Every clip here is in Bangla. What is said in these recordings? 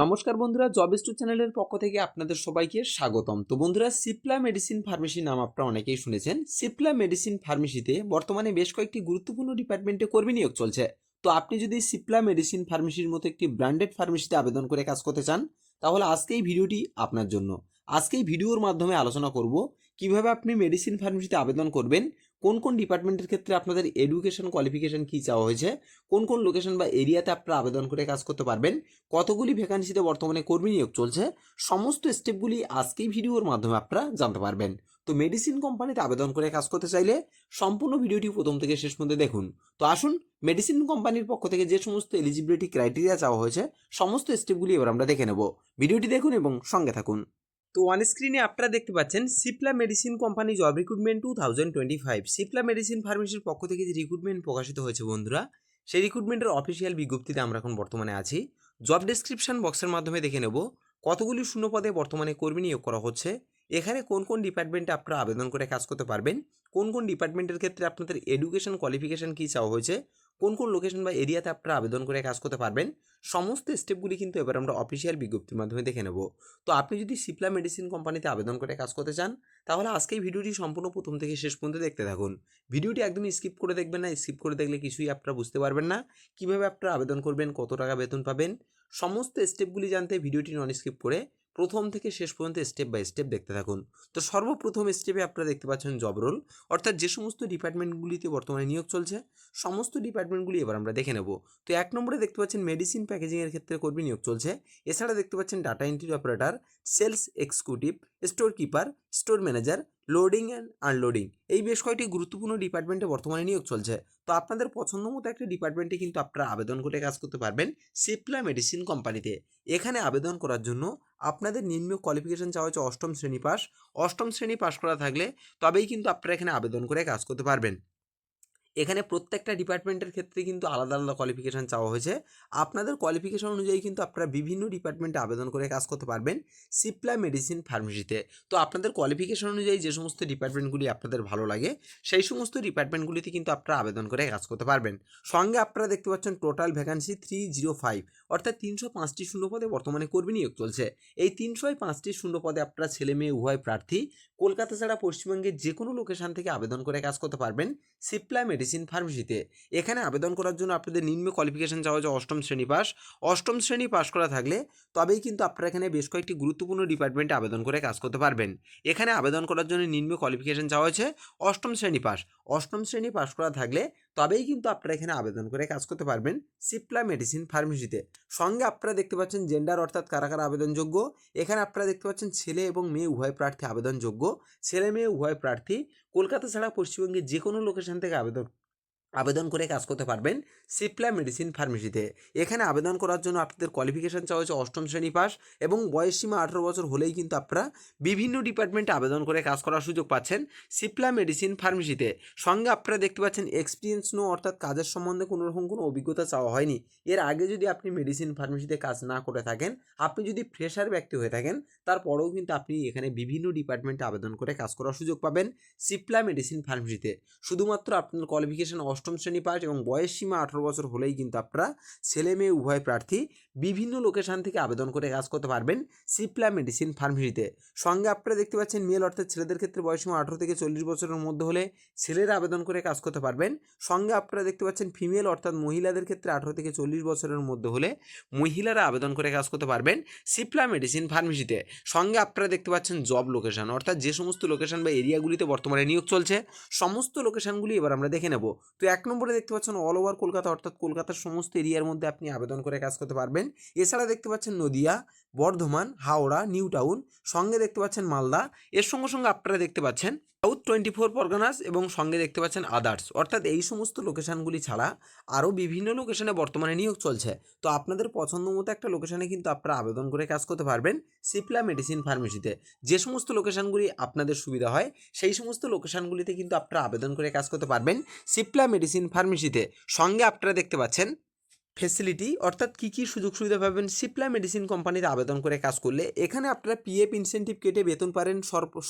নমস্কার বন্ধুরা, জব স্টুড চ্যানেলের পক্ষ থেকে আপনাদের সবাইকে স্বাগতম। তো বন্ধুরা, সিপ্লা মেডিসিন ফার্মেসি নাম আপনারা অনেকেই শুনেছেন। সিপ্লা মেডিসিন ফার্মেসিতে বর্তমানে বেশ কয়েকটি গুরুত্বপূর্ণ ডিপার্টমেন্টে কর্মী নিয়োগ চলছে। তো আপনি যদি সিপ্লা মেডিসিন ফার্মেসির মতো একটি ব্র্যান্ডেড ফার্মেসিতে আবেদন করে কাজ করতে চান, তাহলে আজকেই ভিডিওটি আপনার জন্য। আজকেই ভিডিওর মাধ্যমে আলোচনা করব কিভাবে আপনি মেডিসিন ফার্মেসিতে আবেদন করবেন, কোন কোন ডিপার্টমেন্টের ক্ষেত্রে আপনাদের এডুকেশন কোয়ালিফিকেশন কী চাওয়া হয়েছে, কোন কোন লোকেশন বা এরিয়াতে আপনারা আবেদন করে কাজ করতে পারবেন, কতগুলি ভ্যাকান্সিতে বর্তমানে কর্মী নিয়োগ চলছে, সমস্ত স্টেপগুলি আজকেই ভিডিওর মাধ্যমে আপনারা জানতে পারবেন। তো মেডিসিন কোম্পানিতে আবেদন করে কাজ করতে চাইলে সম্পূর্ণ ভিডিওটি প্রথম থেকে শেষ পর্যন্ত দেখুন। তো আসুন, মেডিসিন কোম্পানির পক্ষ থেকে যে সমস্ত এলিজিবিলিটি ক্রাইটেরিয়া চাওয়া হয়েছে সমস্ত স্টেপগুলি এবার আমরা দেখে নেব। ভিডিওটি দেখুন এবং সঙ্গে থাকুন। তো অন স্ক্রিনে আপনারা দেখতে পাচ্ছেন Cipla medicine company job recruitment 2025। Cipla medicine ফার্মেসির পক্ষ থেকে যে রিক্রুটমেন্ট প্রকাশিত হয়েছে বন্ধুরা, সেই রিক্রুটমেন্টের অফিসিয়াল বিজ্ঞপ্তিতে আমরা এখন বর্তমানে আছি। জব ডেসক্রিপশন বক্সের মাধ্যমে দেখে নেব কতগুলি শূন্য পদে বর্তমানে কর্মী নিয়োগ করা হচ্ছে, এখানে কোন কোন ডিপার্টমেন্টে আপনারা আবেদন করে কাজ করতে পারবেন, কোন কোন ডিপার্টমেন্টের ক্ষেত্রে আপনাদের এডুকেশন কোয়ালিফিকেশন কী চাওয়া হয়েছে, কোন কোন লোকেশন বা এরিয়াতে আপনারা আবেদন করে কাজ করতে পারবেন, সমস্ত স্টেপগুলি কিন্তু এবার আমরা অফিসিয়াল বিজ্ঞপ্তির মাধ্যমে দেখে নেব। তো আপনি যদি সিপ্লা মেডিসিন কোম্পানিতে আবেদন করে কাজ করতে চান, তাহলে আজকেই ভিডিওটি সম্পূর্ণ প্রথম থেকে শেষ পর্যন্ত দেখতে থাকুন। ভিডিওটি একদমই স্কিপ করে দেখবেন না, স্কিপ করে দেখলে কিছুই আপনারা বুঝতে পারবেন না। কীভাবে আপনারা আবেদন করবেন, কত টাকা বেতন পাবেন, সমস্ত স্টেপগুলি জানতে ভিডিওটি নন স্কিপ করে প্রথম থেকে শেষ পর্যন্ত স্টেপ বাই স্টেপ দেখতে থাকুন। তো সর্বপ্রথম স্টেপে আপনারা দেখতে পাচ্ছেন জব রোল, অর্থাৎ যে সমস্ত ডিপার্টমেন্টগুলিতে বর্তমানে নিয়োগ চলছে সমস্ত ডিপার্টমেন্টগুলি এবার আমরা দেখে নেব। তো এক নম্বরে দেখতে পাচ্ছেন মেডিসিন প্যাকেজিংয়ের ক্ষেত্রে কর্মী নিয়োগ চলছে। এছাড়া দেখতে পাচ্ছেন data entry operator, sales executive, store keeper, store manager, loading and unloading, এই বেশ কয়েকটি গুরুত্বপূর্ণ ডিপার্টমেন্টে বর্তমানে নিয়োগ চলছে। তো আপনাদের পছন্দ মতো একটা ডিপার্টমেন্টে কিন্তু আপনারা আবেদন করে কাজ করতে পারবেন সিপ্লা মেডিসিন কোম্পানিতে। এখানে আবেদন করার জন্য আপনাদের নিম্ন কোয়ালিফিকেশন চাওয়া হচ্ছে অষ্টম শ্রেণী পাস। অষ্টম শ্রেণী পাস করা থাকলে তবেই কিন্তু আপনারা এখানে আবেদন করে কাজ করতে পারবেন। এখানে প্রত্যেকটা ডিপার্টমেন্টের ক্ষেত্রে কিন্তু আলাদা আলাদা কোয়ালিফিকেশান চাওয়া হয়েছে। আপনাদের কোয়ালিফিকেশান অনুযায়ী কিন্তু আপনারা বিভিন্ন ডিপার্টমেন্টে আবেদন করে কাজ করতে পারবেন সিপ্লা মেডিসিন ফার্মেসিতে। তো আপনাদের কোয়ালিফিকেশান অনুযায়ী যে সমস্ত ডিপার্টমেন্টগুলি আপনাদের ভালো লাগে সেই সমস্ত ডিপার্টমেন্টগুলিতে কিন্তু আপনারা আবেদন করে কাজ করতে পারবেন। সঙ্গে আপনারা দেখতে পাচ্ছেন টোটাল ভ্যাকান্সি 305, অর্থাৎ 305টি শূন্য পদে বর্তমানে কর্মী নিয়োগ চলছে। এই 305টি শূন্য পদে আপনারা ছেলে মেয়ে উভয় প্রার্থী কলকাতা ছাড়া পশ্চিমবঙ্গের যে কোনো লোকেশান থেকে আবেদন করে কাজ করতে পারবেন সিপ্লা মেডিসিন ফার্মেসিতে। এখানে আবেদন করার জন্য আপনাদের নিম্ন কোয়ালিফিকেশন চাওয়া হচ্ছে অষ্টম শ্রেণী পাস। অষ্টম শ্রেণী পাস করা থাকলে তবেই কিন্তু আপনারা এখানে বেশ কয়েকটি গুরুত্বপূর্ণ ডিপার্টমেন্টে আবেদন করে কাজ করতে পারবেন। এখানে আবেদন করার জন্য নিম্ন কোয়ালিফিকেশন চাওয়া হয়েছে অষ্টম শ্রেণী পাস। অষ্টম শ্রেণী পাস করা থাকলে তবেই কিন্তু আপনারা এখানে আবেদন করে কাজ করতে পারবেন সিপ্লা মেডিসিন ফার্মেসিতে। সঙ্গে আপনারা দেখতে পাচ্ছেন জেন্ডার, অর্থাৎ কারা কারা আবেদনযোগ্য। এখানে আপনারা দেখতে পাচ্ছেন ছেলে এবং মেয়ে উভয় প্রার্থী আবেদনযোগ্য। ছেলে মেয়ে উভয় প্রার্থী কলকাতা ছাড়া পশ্চিমবঙ্গের যে কোনো লোকেশন থেকে আবেদন করে কাজ করতে পারবেন সিপ্লা মেডিসিন ফার্মেসিতে। এখানে আবেদন করার জন্য আপনাদের কোয়ালিফিকেশান চাওয়া হচ্ছে অষ্টম শ্রেণী পাস এবং বয়সসীমা 18 বছর হলেই কিন্তু আপনারা বিভিন্ন ডিপার্টমেন্টে আবেদন করে কাজ করার সুযোগ পাচ্ছেন সিপ্লা মেডিসিন ফার্মেসিতে। সঙ্গে আপনারা দেখতে পাচ্ছেন এক্সপিরিয়েন্স নো, অর্থাৎ কাজের সম্বন্ধে কোনো রকম কোনো অভিজ্ঞতা চাওয়া হয়নি। এর আগে যদি আপনি মেডিসিন ফার্মেসিতে কাজ না করে থাকেন, আপনি যদি ফ্রেশার ব্যক্তি হয়ে থাকেন, তারপরেও কিন্তু আপনি এখানে বিভিন্ন ডিপার্টমেন্টে আবেদন করে কাজ করার সুযোগ পাবেন সিপ্লা মেডিসিন ফার্মেসিতে। শুধুমাত্র আপনার কোয়ালিফিকেশান অষ্টম শ্রেণী পাস এবং বয়স সীমা 18 বছর হলেই কিন্তু আপনারা ছেলে মেয়ে উভয় প্রার্থী বিভিন্ন লোকেশান থেকে আবেদন করে কাজ করতে পারবেন সিপ্লা মেডিসিন ফার্মেসিতে। সঙ্গে আপনারা দেখতে পাচ্ছেন মেল, অর্থাৎ ছেলেদের ক্ষেত্রে বয়সসীমা 18 থেকে 40 বছরের মধ্যে হলে ছেলেরা আবেদন করে কাজ করতে পারবেন। সঙ্গে আপনারা দেখতে পাচ্ছেন ফিমেল, অর্থাৎ মহিলাদের ক্ষেত্রে 18 থেকে 40 বছরের মধ্যে হলে মহিলারা আবেদন করে কাজ করতে পারবেন সিপ্লা মেডিসিন ফার্মেসিতে। সঙ্গে আপনারা দেখতে পাচ্ছেন জব লোকেশান, অর্থাৎ যে সমস্ত লোকেশান বা এরিয়াগুলিতে বর্তমানে নিয়োগ চলছে সমস্ত লোকেশানগুলি এবার আমরা দেখে নেব। তো এক নম্বরে দেখতে পাচ্ছেন অল ওভার কলকাতা, অর্থাৎ কলকাতার সমস্ত এরিয়ার মধ্যে আপনি আবেদন করে কাজ করতে পারবেন। এছাড়া দেখতে পাচ্ছেন নদিয়া, বর্ধমান, হাওড়া, নিউ টাউন, সঙ্গে দেখতে পাচ্ছেন মালদা। এর সঙ্গে সঙ্গে আপনারা দেখতে পাচ্ছেন সাউথ 24 পরগনাস এবং সঙ্গে দেখতে পাচ্ছেন আদার্স, অর্থাৎ এই সমস্ত লোকেশানগুলি ছাড়া আরও বিভিন্ন লোকেশানে বর্তমানে নিয়োগ চলছে। তো আপনাদের পছন্দ মতো একটা লোকেশানে কিন্তু আপনারা আবেদন করে কাজ করতে পারবেন সিপ্লা মেডিসিন ফার্মেসিতে। যে সমস্ত লোকেশানগুলি আপনাদের সুবিধা হয় সেই সমস্ত লোকেশানগুলিতে কিন্তু আপনারা আবেদন করে কাজ করতে পারবেন সিপ্লা মেডিসিন ফার্মেসিতে। সঙ্গে আপনারা দেখতে পাচ্ছেন ফেসিলিটি অর্থাৎ কী কী সুযোগ সুবিধা পাবেন সিপ্লা মেডিসিন কোম্পানিতে আবেদন করে কাজ করলে। এখানে আপনারা পিএফ ইনসেন্টিভ কেটে বেতন পারেন,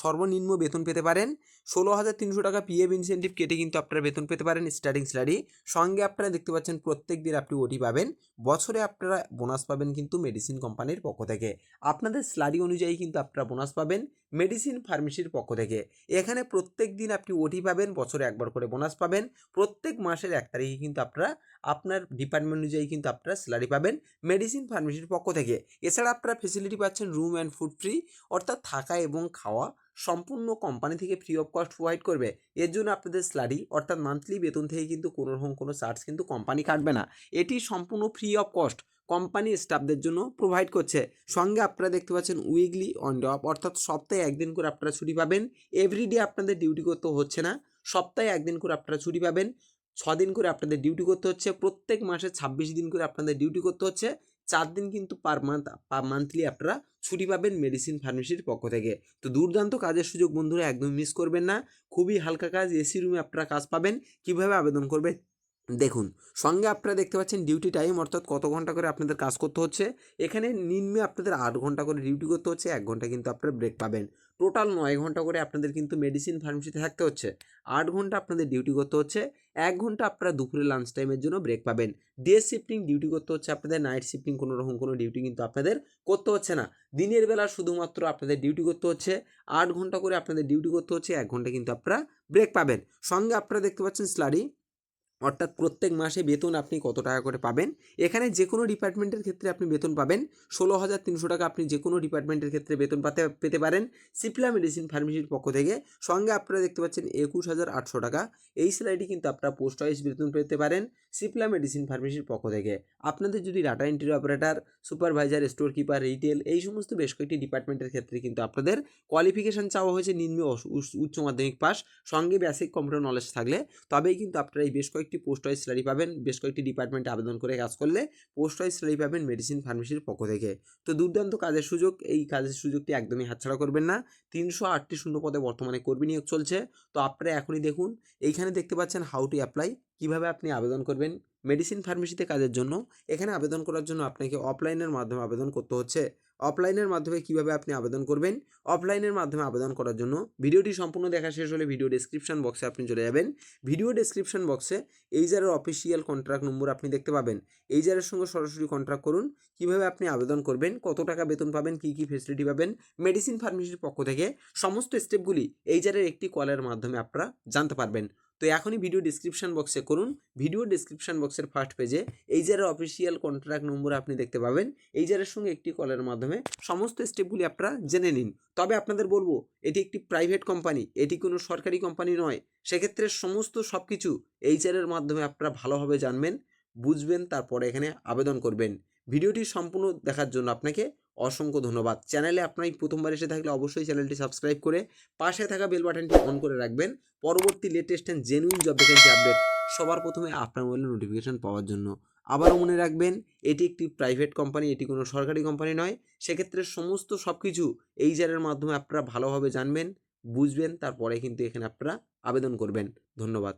সর্বনিম্ন বেতন পেতে পারেন 16,300 টাকা পিএফ ইনসেন্টিভ কেটে কিন্তু আপনারা বেতন পেতে পারেন স্টার্টিং স্যালারি। সঙ্গে আপনারা দেখতে পাচ্ছেন প্রত্যেক দিন আপনি ওটি পাবেন, বছরে আপনারা বোনাস পাবেন কিন্তু মেডিসিন কোম্পানির পক্ষ থেকে। আপনাদের স্যালারি অনুযায়ী কিন্তু আপনারা বোনাস পাবেন মেডিসিন ফার্মেসির পক্ষ থেকে। এখানে প্রত্যেক দিন আপনি ওটি পাবেন, বছরে একবার করে বোনাস পাবেন, প্রত্যেক মাসের 1 তারিখে কিন্তু আপনারা আপনার ডিপার্টমেন্ট অনুযায়ী কিন্তু আপনারা স্যালারি পাবেন মেডিসিন ফার্মেসির পক্ষ থেকে। এছাড়া আপনারা ফেসিলিটি পাচ্ছেন রুম অ্যান্ড ফুড ফ্রি, অর্থাৎ থাকা এবং খাওয়া সম্পূর্ণ কোম্পানি থেকে ফ্রি অফ কস্ট প্রোভাইড করবে। এর জন্য আপনাদের স্যালারি অর্থাৎ মান্থলি বেতন থেকে কিন্তু কোনো রকম কোনো চার্জ কিন্তু কোম্পানি কাটবে না, এটি সম্পূর্ণ ফ্রি অফ কস্ট কোম্পানি স্টাফদের জন্য প্রোভাইড করছে। সঙ্গে আপনারা দেখতে পাচ্ছেন উইকলি অন অফ, অর্থাৎ সপ্তাহে 1 দিন করে আপনারা ছুটি পাবেন। এভরিডে আপনাদের ডিউটি করতে হচ্ছে না, সপ্তাহে 1 দিন করে আপনারা ছুটি পাবেন। 6 দিন করে আপনাদের ডিউটি করতে হচ্ছে, প্রত্যেক মাসে 26 দিন করে আপনাদের ডিউটি করতে হচ্ছে। 4 দিন কিন্তু মান্থলি আপনারা ছুটি পাবেন মেডিসিন ফার্মেসির পক্ষ থেকে। তো দুর্দান্ত কাজের সুযোগ বন্ধুরা, একদম মিস করবেন না। খুবই হালকা কাজ, এসি রুমে আপনারা কাজ পাবেন। কিভাবে আবেদন করবেন দেখুন। সঙ্গে আপনারা দেখতে পাচ্ছেন ডিউটি টাইম, অর্থাৎ কত ঘন্টা করে আপনাদের কাজ করতে হচ্ছে। এখানে নিম্নে আপনাদের 8 ঘন্টা করে ডিউটি করতে হচ্ছে, 1 ঘন্টা কিন্তু আপনারা ব্রেক পাবেন। টোটাল 9 ঘন্টা করে আপনাদের কিন্তু মেডিসিন ফার্মেসিতে থাকতে হচ্ছে। 8 ঘন্টা আপনাদের ডিউটি করতে হচ্ছে, 1 ঘন্টা আপনারা দুপুরে লাঞ্চ টাইমের জন্য ব্রেক পাবেন। ডে শিফটিং ডিউটি করতে হচ্ছে আপনাদের, নাইট শিফটিং কোনো রকম কোনো ডিউটি কিন্তু আপনাদের করতে হচ্ছে না। দিনের বেলা শুধুমাত্র আপনাদের ডিউটি করতে হচ্ছে, 8 ঘন্টা করে আপনাদের ডিউটি করতে হচ্ছে, 1 ঘন্টা কিন্তু আপনারা ব্রেক পাবেন। সঙ্গে আপনারা দেখতে পাচ্ছেন স্যালারি, অর্থাৎ প্রত্যেক মাসে বেতন আপনি কত টাকা করে পাবেন। এখানে যে কোনো ডিপার্টমেন্টের ক্ষেত্রে আপনি বেতন পাবেন 16,300 টাকা। আপনি যে কোনো ডিপার্টমেন্টের ক্ষেত্রে বেতন পেতে পারেন সিপ্লা মেডিসিন ফার্মেসির পক্ষ থেকে। সঙ্গে আপনারা দেখতে পাচ্ছেন 21,800 টাকা। এই স্যালারিটি কিন্তু আপনারা পোস্ট ওয়াইজ বেতন পেতে পারেন সিপ্লা মেডিসিন ফার্মেসির পক্ষ থেকে। আপনাদের যদি data entry operator, supervisor, store keeper, retail এই সমস্ত বেশ কয়েকটি ডিপার্টমেন্টের ক্ষেত্রে কিন্তু আপনাদের কোয়ালিফিকেশান চাওয়া হয়েছে নিম্ন উচ্চ মাধ্যমিক পাস, সঙ্গে বেসিক কম্পিউটার নলেজ থাকলে তবেই কিন্তু আপনারা এই বেশ কয়েকটি পোস্ট ওয়াইজ স্যালারি পাবেন। বেশ কয়েকটি ডিপার্টমেন্টে আবেদন করে কাজ করলে পোস্ট ওয়াইজ স্যালারি পাবেন মেডিসিন ফার্মেসির পক্ষ থেকে। তো দুর্দান্ত কাজের সুযোগ, এই কাজের সুযোগটি একদমই হাতছাড়া করবেন না। 308টি শূন্য পদে বর্তমানে কর্মী নিয়োগ চলছে। তো আপনারা এখনই দেখুন, এইখানে দেখতে পাচ্ছেন হাউ টু অ্যাপ্লাই, কীভাবে আপনি আবেদন করবেন মেডিসিন ফার্মেসিতে কাজের জন্য। এখানে আবেদন করার জন্য আপনাকে অফলাইনের মাধ্যমে আবেদন করতে হচ্ছে। অফলাইনের মাধ্যমে কিভাবে আপনি আবেদন করবেন, অফলাইনের মাধ্যমে আবেদন করার জন্য ভিডিওটি সম্পূর্ণ দেখা শেষ হলে ভিডিও ডেসক্রিপশন বক্সে আপনি চলে যাবেন। ভিডিও ডেসক্রিপশন বক্সে এইজারের অফিসিয়াল কন্ট্রাক্ট নম্বর আপনি দেখতে পাবেন। এইজারের সঙ্গে সরাসরি কন্ট্রাক্ট করুন। কিভাবে আপনি আবেদন করবেন, কত টাকা বেতন পাবেন, কী কী ফেসিলিটি পাবেন মেডিসিন ফার্মেসির পক্ষ থেকে, সমস্ত স্টেপগুলি এইজারের একটি কলের মাধ্যমে আপনারা জানতে পারবেন। তো এখনই ভিডিও ডেসক্রিপশন বক্সে করুন। ভিডিও ডেসক্রিপশন বক্সের ফার্স্ট পেজে এইজারের অফিসিয়াল কন্ট্রাক্ট নম্বর আপনি দেখতে পাবেন। এইজারের সঙ্গে একটি কলের মাধ্যমে সমস্ত স্টেপগুলি আপনারা জেনে নিন। তবে আপনাদের বলবো, এটি একটি প্রাইভেট কোম্পানি, এটি কোনো সরকারি কোম্পানি নয়। সেক্ষেত্রে সমস্ত সব কিছু এইচআরের মাধ্যমে আপনারা ভালোভাবে জানবেন, বুঝবেন, তারপরে এখানে আবেদন করবেন। ভিডিওটি সম্পূর্ণ দেখার জন্য আপনাকে অসংখ্য ধন্যবাদ। চ্যানেলে আপনার প্রথমবার এসে থাকলে অবশ্যই চ্যানেলটি সাবস্ক্রাইব করে পাশে থাকা বেল বাটনটি অন করে রাখবেন, পরবর্তী latest and genuine job vacancy update সবার প্রথমে আপনার মোবাইলে নোটিফিকেশন পাওয়ার জন্য। আবারও মনে রাখবেন, এটি একটি প্রাইভেট কোম্পানি, এটি কোনো সরকারি কোম্পানি নয়। সেক্ষেত্রে সমস্ত সব কিছু এইচআরের মাধ্যমে আপনারা ভালোভাবে জানবেন, বুঝবেন, তারপরে কিন্তু এখানে আপনারা আবেদন করবেন। ধন্যবাদ।